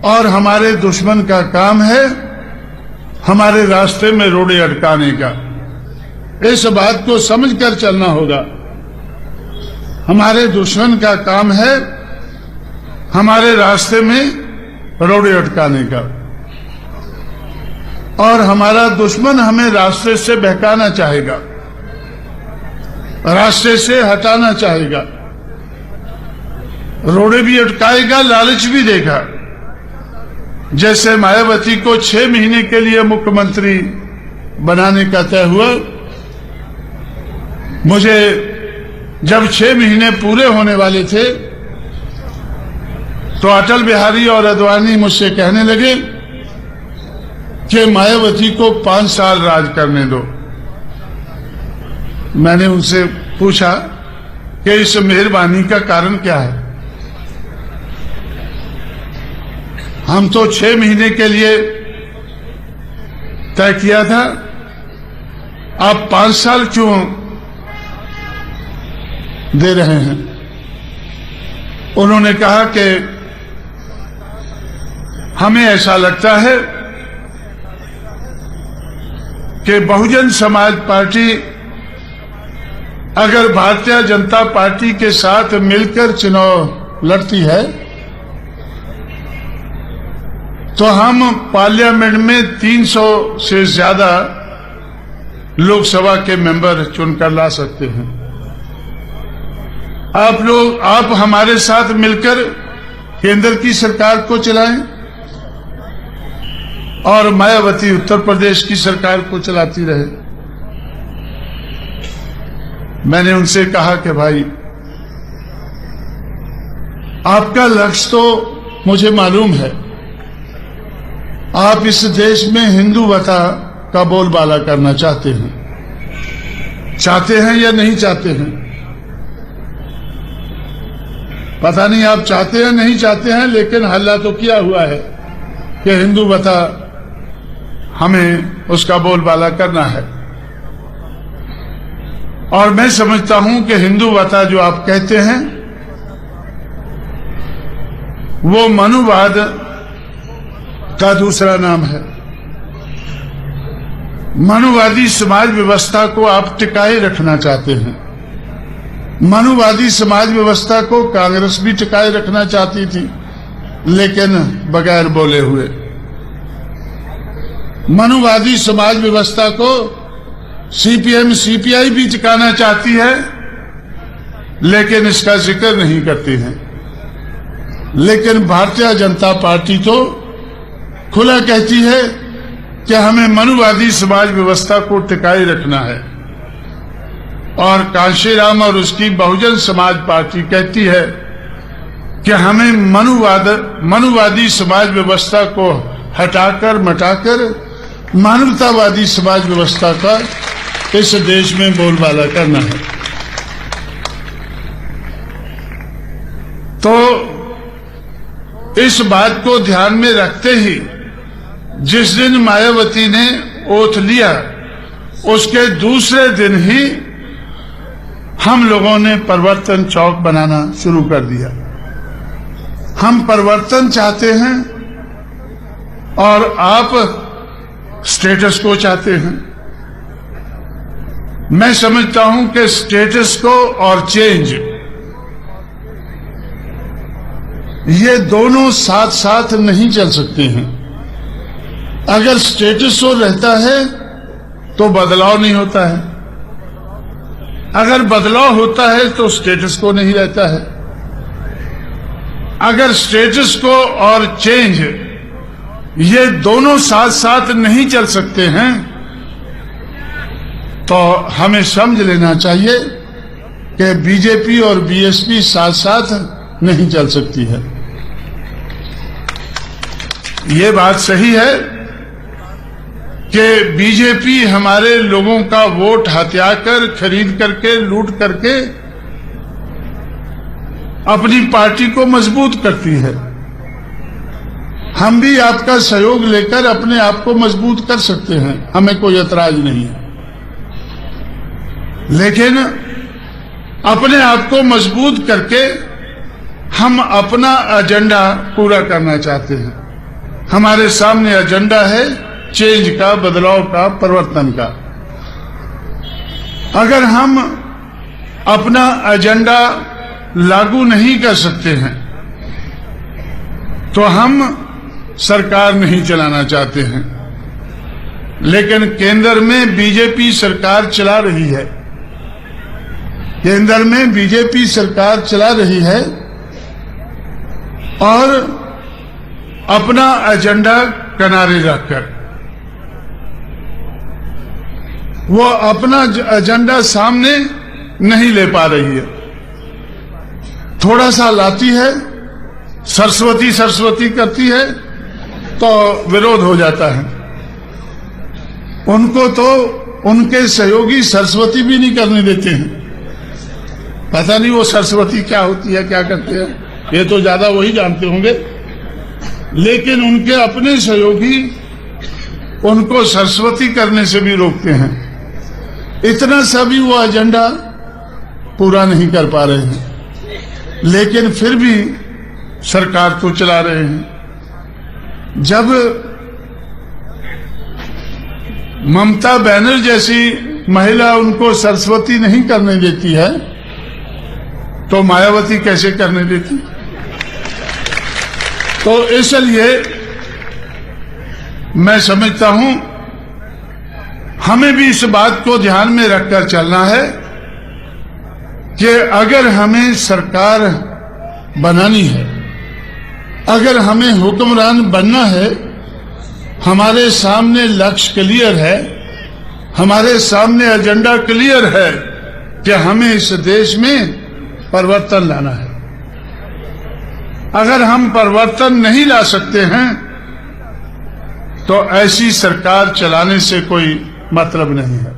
और हमारे दुश्मन का काम है हमारे रास्ते में रोड़े अटकाने का। इस बात को समझकर चलना होगा। हमारे दुश्मन का काम है हमारे रास्ते में रोड़े अटकाने का, और हमारा दुश्मन हमें रास्ते से बहकाना चाहेगा, रास्ते से हटाना चाहेगा, रोड़े भी अटकाएगा, लालच भी देगा। जैसे मायावती को 6 महीने के लिए मुख्यमंत्री बनाने का तय हुआ, मुझे जब 6 महीने पूरे होने वाले थे तो अटल बिहारी और आडवाणी मुझसे कहने लगे कि मायावती को 5 साल राज करने दो। मैंने उनसे पूछा कि इस मेहरबानी का कारण क्या है? हम तो 6 महीने के लिए तय किया था, आप 5 साल क्यों दे रहे हैं? उन्होंने कहा कि हमें ऐसा लगता है कि बहुजन समाज पार्टी अगर भारतीय जनता पार्टी के साथ मिलकर चुनाव लड़ती है तो हम पार्लियामेंट में 300 से ज्यादा लोकसभा के मेंबर चुनकर ला सकते हैं। आप हमारे साथ मिलकर केंद्र की सरकार को चलाएं और मायावती उत्तर प्रदेश की सरकार को चलाती रहे। मैंने उनसे कहा कि भाई, आपका लक्ष्य तो मुझे मालूम है, आप इस देश में हिंदुवता का बोलबाला करना चाहते हैं या नहीं चाहते हैं? पता नहीं आप चाहते हैं नहीं चाहते हैं, लेकिन हल्ला तो किया हुआ है कि हिंदुवता हमें उसका बोलबाला करना है। और मैं समझता हूं कि हिंदुवता जो आप कहते हैं वो मनुवाद का दूसरा नाम है। मनुवादी समाज व्यवस्था को आप टिकाए रखना चाहते हैं। मनुवादी समाज व्यवस्था को कांग्रेस भी टिकाए रखना चाहती थी, लेकिन बगैर बोले हुए। मनुवादी समाज व्यवस्था को सीपीएम सीपीआई भी टिकाना चाहती है, लेकिन इसका जिक्र नहीं करती है। लेकिन भारतीय जनता पार्टी तो खुला कहती है कि हमें मनुवादी समाज व्यवस्था को टिकाए रखना है, और कांशीराम और उसकी बहुजन समाज पार्टी कहती है कि हमें मनुवादी समाज व्यवस्था को हटाकर मटाकर मानवतावादी समाज व्यवस्था का इस देश में बोलबाला करना है। तो इस बात को ध्यान में रखते ही जिस दिन मायावती ने ओथ लिया, उसके दूसरे दिन ही हम लोगों ने परिवर्तन चौक बनाना शुरू कर दिया। हम परिवर्तन चाहते हैं और आप स्टेटस को चाहते हैं। मैं समझता हूं कि स्टेटस को और चेंज, ये दोनों साथ साथ नहीं चल सकते हैं। अगर स्टेटस को रहता है तो बदलाव नहीं होता है, अगर बदलाव होता है तो स्टेटस को नहीं रहता है। अगर स्टेटस को और चेंज ये दोनों साथ साथ नहीं चल सकते हैं तो हमें समझ लेना चाहिए कि बीजेपी और बीएसपी साथ साथ नहीं चल सकती है। ये बात सही है कि बीजेपी हमारे लोगों का वोट हथियाकर, खरीद करके, लूट करके अपनी पार्टी को मजबूत करती है। हम भी आपका सहयोग लेकर अपने आप को मजबूत कर सकते हैं, हमें कोई एतराज नहीं है। लेकिन अपने आप को मजबूत करके हम अपना एजेंडा पूरा करना चाहते हैं। हमारे सामने एजेंडा है चेंज का, बदलाव का, परिवर्तन का। अगर हम अपना एजेंडा लागू नहीं कर सकते हैं तो हम सरकार नहीं चलाना चाहते हैं। लेकिन केंद्र में बीजेपी सरकार चला रही है, केंद्र में बीजेपी सरकार चला रही है और अपना एजेंडा किनारे रखकर वो अपना एजेंडा सामने नहीं ले पा रही है। थोड़ा सा लाती है, सरस्वती सरस्वती करती है तो विरोध हो जाता है। उनको तो उनके सहयोगी सरस्वती भी नहीं करने देते हैं। पता नहीं वो सरस्वती क्या होती है, क्या करते हैं, ये तो ज्यादा वही जानते होंगे। लेकिन उनके अपने सहयोगी उनको सरस्वती करने से भी रोकते हैं। इतना सा भी वो एजेंडा पूरा नहीं कर पा रहे हैं, लेकिन फिर भी सरकार तो चला रहे हैं। जब ममता बनर्जी जैसी महिला उनको सरस्वती नहीं करने देती है तो मायावती कैसे करने देती? तो इसलिए मैं समझता हूं हमें भी इस बात को ध्यान में रखकर चलना है कि अगर हमें सरकार बनानी है, अगर हमें हुक्मरान बनना है, हमारे सामने लक्ष्य क्लियर है, हमारे सामने एजेंडा क्लियर है कि हमें इस देश में परिवर्तन लाना है। अगर हम परिवर्तन नहीं ला सकते हैं तो ऐसी सरकार चलाने से कोई मतलब नहीं है।